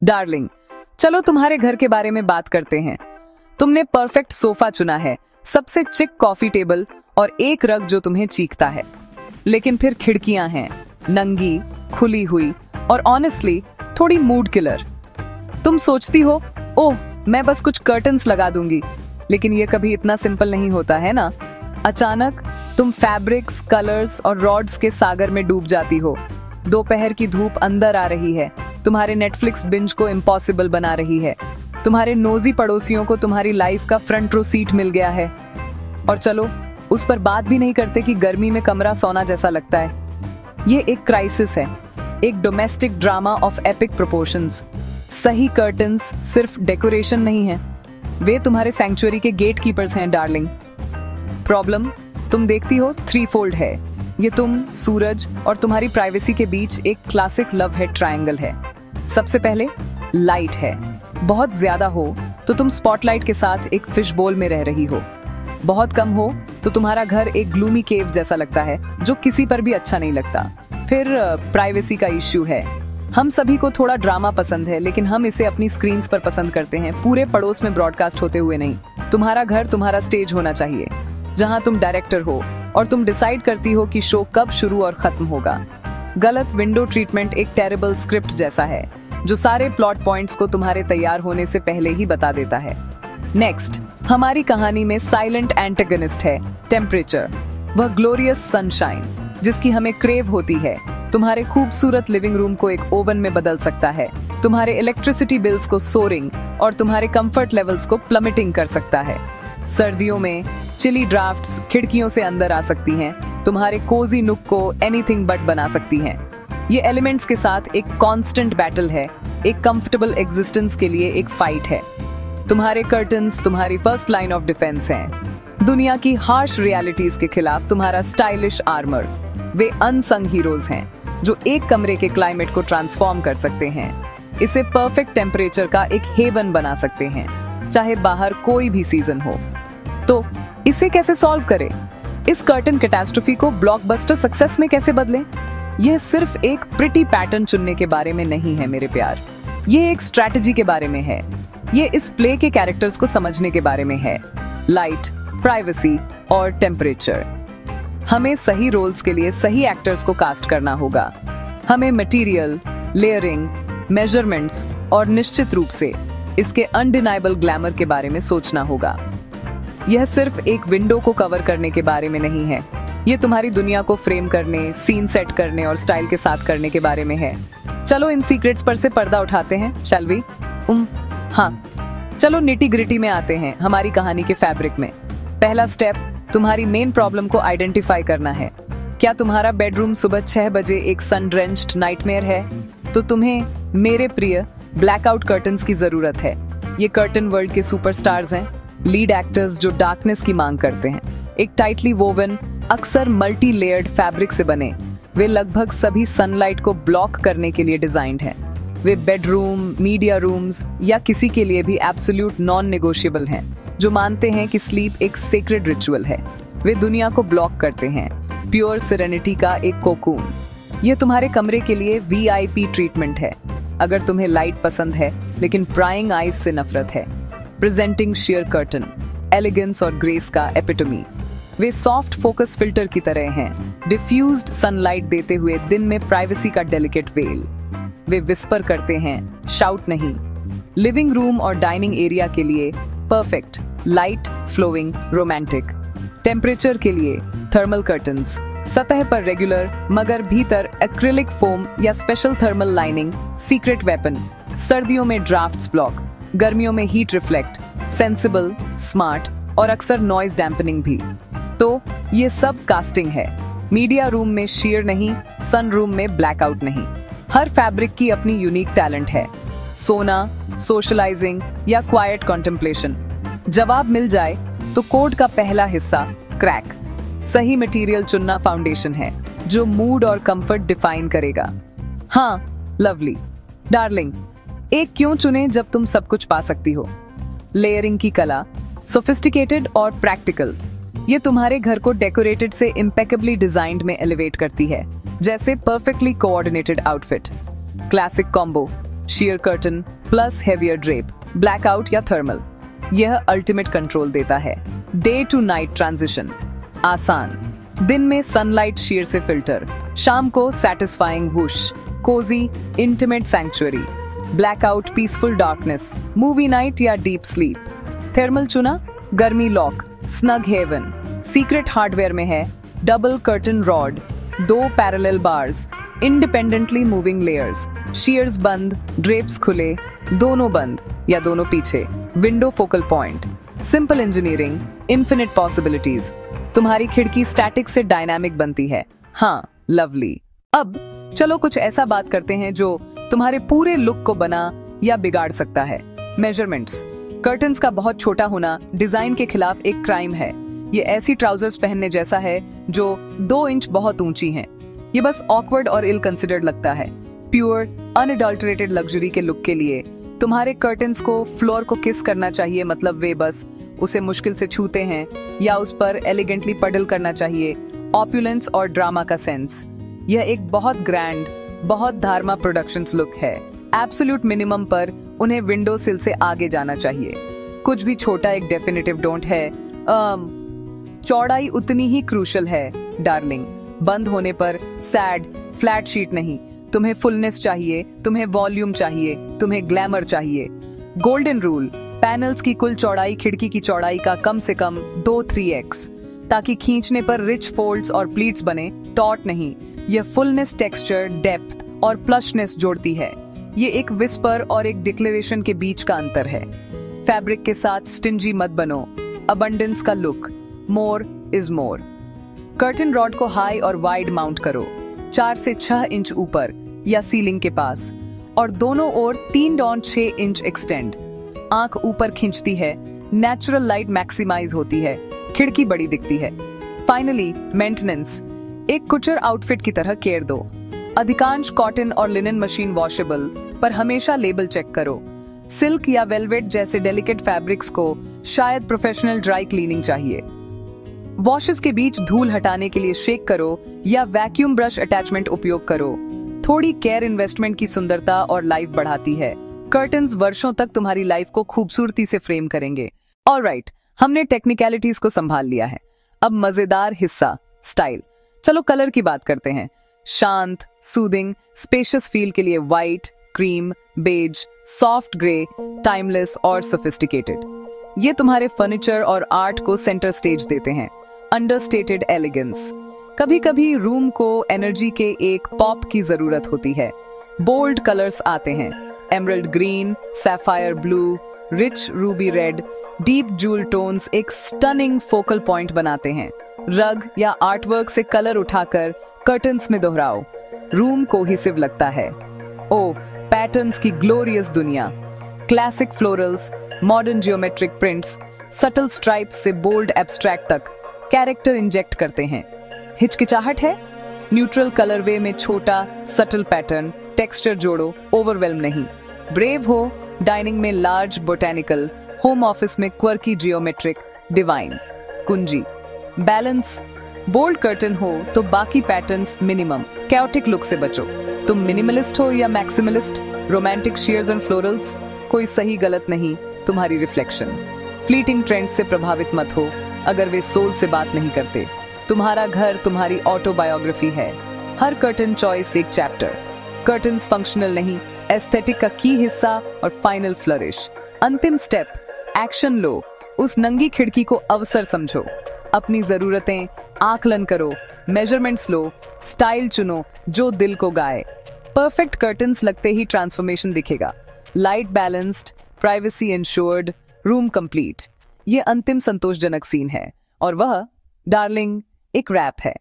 Darling, चलो तुम्हारे घर के बारे में बात करते हैं। तुमने परफेक्ट सोफा चुना है, सबसे चिक कॉफी टेबल और एक रग जो तुम्हें चीखता है। लेकिन फिर खिड़कियां हैं, नंगी, खुली हुई और ऑनेस्टली थोड़ी मूड किलर। तुम सोचती हो, ओह मैं बस कुछ कर्टन्स लगा दूंगी, लेकिन ये कभी इतना सिंपल नहीं होता है ना। अचानक तुम फैब्रिक्स, कलर्स और रॉड्स के सागर में डूब जाती हो। दोपहर की धूप अंदर आ रही है, तुम्हारे नेटफ्लिक्स बिंज को इम्पॉसिबल बना रही है। तुम्हारे नोजी पड़ोसियों को तुम्हारी लाइफ का फ्रंट रो सीट मिल गया है। और चलो उस पर बात भी नहीं करते कि गर्मी में कमरा सोना जैसा लगता है। ये एक क्राइसिस है, एक domestic drama of epic proportions. सही कर्टन्स सिर्फ डेकोरेशन नहीं है, वे तुम्हारे सैंक्चुअरी के गेट कीपर्स हैं डार्लिंग। प्रॉब्लम तुम देखती हो थ्री फोल्ड है। ये तुम, सूरज और तुम्हारी प्राइवेसी के बीच एक क्लासिक लव हेड ट्रायंगल है। सबसे पहले लाइट है। बहुत ज्यादा हो तो तुम स्पॉटलाइट के साथ एक फिश बोल में रह रही हो। बहुत कम हो तो तुम्हारा घर एक ग्लूमी केव जैसा लगता है जो किसी पर भी अच्छा नहीं लगता। फिर प्राइवेसी का इश्यू है। हम सभी को थोड़ा ड्रामा पसंद है, लेकिन हम इसे अपनी स्क्रीन्स पर पसंद करते हैं, पूरे पड़ोस में ब्रॉडकास्ट होते हुए नहीं। तुम्हारा घर तुम्हारा स्टेज होना चाहिए, जहां तुम डायरेक्टर हो और तुम डिसाइड करती हो कि शो कब शुरू और खत्म होगा। गलत विंडो ट्रीटमेंट एक टेरेबल स्क्रिप्ट जैसा है, जो सारे प्लॉट पॉइंट्स को तुम्हारे तैयार होने से पहले ही बता देता है। नेक्स्ट, हमारी कहानी में साइलेंट एंटेगनिस्ट है टेम्परेचर। वह ग्लोरियस सनशाइन जिसकी हमें क्रेव होती है, तुम्हारे खूबसूरत लिविंग रूम को एक ओवन में बदल सकता है, तुम्हारे इलेक्ट्रिसिटी बिल्स को सोरिंग और तुम्हारे कंफर्ट लेवल्स को प्लमेटिंग कर सकता है। सर्दियों में चिली ड्राफ्ट्स खिड़कियों से अंदर आ सकती हैं, तुम्हारे कोजी नुक को एनीथिंग बट बना सकती हैं। ये एलिमेंट्स के साथ एक कांस्टेंट बैटल है, एक कंफर्टेबल एग्जिस्टेंस के लिए एक फाइट है। तुम्हारे कर्टन्स तुम्हारी फर्स्ट लाइन ऑफ डिफेंस हैं। दुनिया की हार्श रियलिटीज के खिलाफ तुम्हारा स्टाइलिश आर्मर। वे अनसंग हीरोज हैं जो एक कमरे के क्लाइमेट को ट्रांसफॉर्म कर सकते हैं, इसे परफेक्ट टेम्परेचर का एक हेवन बना सकते हैं, चाहे बाहर कोई भी सीजन हो। तो इसे कैसे सॉल्व करें? इस कर्टन कैटास्ट्रोफी को ब्लॉकबस्टर सक्सेस में कैसे बदलें? यह सिर्फ एक प्रिटी पैटर्न चुनने के बारे में नहीं है मेरे प्यार, ये एक स्ट्रैटेजी के बारे में है। ये इस प्ले के कैरेक्टर्स को समझने के बारे में है, लाइट, प्राइवेसी और टेम्परेचर। हमें सही रोल्स के लिए सही एक्टर्स को कास्ट करना होगा। हमें मटेरियल, लेयरिंग, मेजरमेंट्स और निश्चित रूप से इसके अनडिनाइबल ग्लैमर के बारे में सोचना होगा। यह सिर्फ एक विंडो को कवर करने के बारे में नहीं है, ये तुम्हारी दुनिया को फ्रेम करने, सीन सेट करने और स्टाइल के साथ करने के बारे में है। चलो इन सीक्रेट्स पर से पर्दा उठाते हैं, शैल वी? हाँ, चलो निटी ग्रिटी में आते हैं, हमारी कहानी के फैब्रिक में। पहला स्टेप, तुम्हारी मेन प्रॉब्लम को आइडेंटिफाई करना है। क्या तुम्हारा बेडरूम सुबह 6 बजे एक सन ड्रेंच्ड नाइटमेयर है? तो तुम्हें, मेरे प्रिय, ब्लैकआउट कर्टन्स की जरूरत है। ये कर्टन वर्ल्ड के सुपरस्टार्स हैं, लीड एक्टर्स जो डार्कनेस की मांग करते हैं। एक टाइटली वोवन, अक्सर मल्टी लेयर्ड फैब्रिक से बने, वे लगभग सभी सनलाइट को ब्लॉक करने के लिए डिजाइंड हैं। वे बेडरूम, मीडिया रूम्स या किसी के लिए भी एब्सोल्यूट नॉन नेगोशिएबल हैं, जो मानते हैं कि स्लीप एक सेक्रेड रिचुअल है। वे दुनिया को ब्लॉक करते हैं, प्योर सेरेनिटी का एक कोकून। यह तुम्हारे कमरे के लिए वीआईपी ट्रीटमेंट है। अगर तुम्हें लाइट पसंद है लेकिन प्राइंग आइज से नफरत है, प्रेजेंटिंग शेयर कर्टन, एलिगेंस और ग्रेस का एपिटोमी। वे सॉफ्ट फोकस फिल्टर की तरह हैं, डिफ्यूज्ड सनलाइट देते हुए दिन में प्राइवेसी का डेलिकेट वेल। वे विस्पर करते हैं, शाउट नहीं। लिविंग रूम और डाइनिंग एरिया के लिए perfect, light, flowing, romantic. Temperature के लिए थर्मल कर्टन्स, सतह पर रेगुलर मगर भीतर एक्रिलिक फोम या special thermal lining, secret weapon. सर्दियों में ड्राफ्ट्स ब्लॉक, गर्मियों में हीट रिफ्लेक्ट, सेंसिबल, स्मार्ट और अक्सर नॉइज डैम्पनिंग भी। तो ये सब कास्टिंग है। मीडिया रूम में शेयर नहीं, सन रूम में ब्लैकआउट नहीं। हर फैब्रिक की अपनी यूनिक टैलेंट है, सोना, सोशलाइजिंग या क्वाइट कॉन्टेम्पलेशन। जवाब मिल जाए तो कोड का पहला हिस्सा, क्रैक। सही मटेरियल चुनना फाउंडेशन है, जो मूड और कंफर्ट डिफाइन करेगा। हाँ, लवली डार्लिंग, एक क्यों चुने जब तुम सब कुछ पा सकती हो? लेयरिंग की कला, सोफिस्टिकेटेड और प्रैक्टिकल, ये तुम्हारे घर को डेकोरेटेड से इम्पेकेबली डिजाइन्ड में एलिवेट करती है, जैसे perfectly coordinated outfit. Classic combo, sheer curtain plus heavier drape, blackout या थर्मल। यह अल्टीमेट कंट्रोल देता है। डे टू नाइट ट्रांजिशन आसान, दिन में सनलाइट शीयर से फिल्टर, शाम को satisfying whoosh, cosy intimate sanctuary, blackout peaceful darkness, movie night या डीप स्लीप। थर्मल चुना, गर्मी lock, snug haven. Secret hardware में है double curtain rod, 2 parallel bars, independently moving layers, sheers बंद, ड्रेप्स खुले, दोनों बंद या दोनों पीछे, window focal point. Simple engineering, infinite possibilities. तुम्हारी खिड़की स्टैटिक से डायनामिक बनती है। हाँ, लवली। अब चलो कुछ ऐसा बात करते हैं जो तुम्हारे पूरे लुक को बना या बिगाड़ सकता है। मेजरमेंट्स। कर्टन्स का बहुत छोटा होना डिजाइन के खिलाफ एक क्राइम है। ये ऐसी ट्राउजर्स पहनने जैसा है जो 2 इंच बहुत ऊंची हैं। ये बस ऑकवर्ड और इल कंसिडर्ड लगता है। प्योर अनअडल्टरेटेड लग्जरी के लुक के लिए तुम्हारे कर्टन्स को फ्लोर को किस करना चाहिए, मतलब वे बस उसे मुश्किल से छूते हैं, या उस पर एलिगेंटली पडल करना चाहिए। ऑप्युलेंस और ड्रामा का सेंस। यह एक बहुत ग्रैंड, बहुत धार्मा प्रोडक्शंस लुक है। एब्सोल्यूट मिनिमम पर उन्हें विंडो सिल से आगे जाना चाहिए। कुछ भी छोटा एक डेफिनेटिव डोंट है। चौड़ाई उतनी ही क्रूशल है डार्लिंग। बंद होने पर सैड फ्लैट शीट नहीं, तुम्हें फुलनेस चाहिए, तुम्हें वॉल्यूम चाहिए, तुम्हें ग्लैमर चाहिए। गोल्डन रूल, पैनल्स की कुल चौड़ाई खिड़की की चौड़ाई का कम से कम 2-3x, ताकि खींचने पर रिच फोल्ड्स और प्लीट्स बने, टॉट नहीं। यह फुलनेस, टेक्सचर, डेप्थ और प्लशनेस जोड़ती है। ये एक विस्पर और एक डिक्लेरेशन के बीच का अंतर है। फैब्रिक के साथ स्टिंजी मत बनो। अबंडेंस का look, more is more. Curtain rod को हाई और वाइड माउंट करो, 4 से 6 इंच ऊपर या सीलिंग के पास, और दोनों ओर 3-6 इंच एक्सटेंड। आंख ऊपर खींचती है, नेचुरल लाइट मैक्सिमाइज होती है, खिड़की बड़ी दिखती है। फाइनली मेंटेनेंस, एक कुचर आउटफिट की तरह केयर दो। अधिकांश कॉटन और लिनन मशीन वॉशेबल, पर हमेशा लेबल चेक करो। सिल्क या वेलवेट जैसे डेलिकेट फैब्रिक्स को शायद प्रोफेशनल ड्राई क्लीनिंग चाहिए। वॉशेस के बीच धूल हटाने के लिए शेक करो या वैक्यूम ब्रश अटैचमेंट उपयोग करो। थोड़ी केयर इन्वेस्टमेंट की सुंदरता और लाइफ बढ़ाती है। कर्टन्स वर्षों तक तुम्हारी लाइफ को खूबसूरती से फ्रेम करेंगे। ऑलराइट, हमने टेक्निकलिटीज को संभाल लिया है। अब मजेदार हिस्सा, स्टाइल। चलो कलर की बात करते हैं। शांत, सूदिंग, स्पेशियस फील के लिए white, cream, beige, soft grey, timeless और सोफिस्टिकेटेड। ये तुम्हारे फर्नीचर और आर्ट को सेंटर स्टेज देते हैं। Understated elegance. कभी कभी रूम को एनर्जी के एक पॉप की जरूरत होती है। बोल्ड कलर्स आते हैं। Emerald green, sapphire blue, rich ruby red, deep jewel tones एक स्टनिंग फोकल पॉइंट बनाते हैं। रग या आर्टवर्क से कलर उठाकर कर्टन्स में दोहराओ, रूम कोहेसिव लगता है। ओ, पैटर्न्स की ग्लोरियस दुनिया। Classic florals, modern geometric prints, subtle stripes से बोल्ड एब्स्ट्रैक्ट तक कैरेक्टर इंजेक्ट करते हैं। हिचकिचाहट है? न्यूट्रल कलरवे में छोटा सटल पैटर्न, टेक्सचर जोड़ो, ओवरवेल्म नहीं। ब्रेव हो? डाइनिंग में लार्ज बोटेनिकल, होम ऑफिस में क्वर्की जियोमेट्रिक, डिवाइन। कुंजी बैलेंस। बोल्ड कर्टन हो तो बाकी पैटर्न्स मिनिमम। कैओटिक लुक से बचो। तुम मिनिमलिस्ट हो या maximalist? Romantic shares and florals, कोई सही गलत नहीं, तुम्हारी रिफ्लेक्शन। फ्लीटिंग ट्रेंड्स से प्रभावित मत हो अगर वे सोल से बात नहीं करते। तुम्हारा घर तुम्हारी ऑटोबायोग्राफी है। हर कर्टन चॉइस एक चैप्टर। कर्टन्स फंक्शनल नहीं, एस्थेटिक का की हिस्सा और फाइनल फ्लरिश। अंतिम स्टेप, एक्शन लो। उस नंगी खिड़की को अवसर समझो। अपनी जरूरतें आकलन करो, मेजरमेंट्स लो, स्टाइल चुनो जो दिल को गाए। परफेक्ट कर्टन्स लगते ही ट्रांसफॉर्मेशन दिखेगा। Light balanced, privacy insured, room complete. ये अंतिम संतोषजनक सीन है और वह डार्लिंग एक रैप है।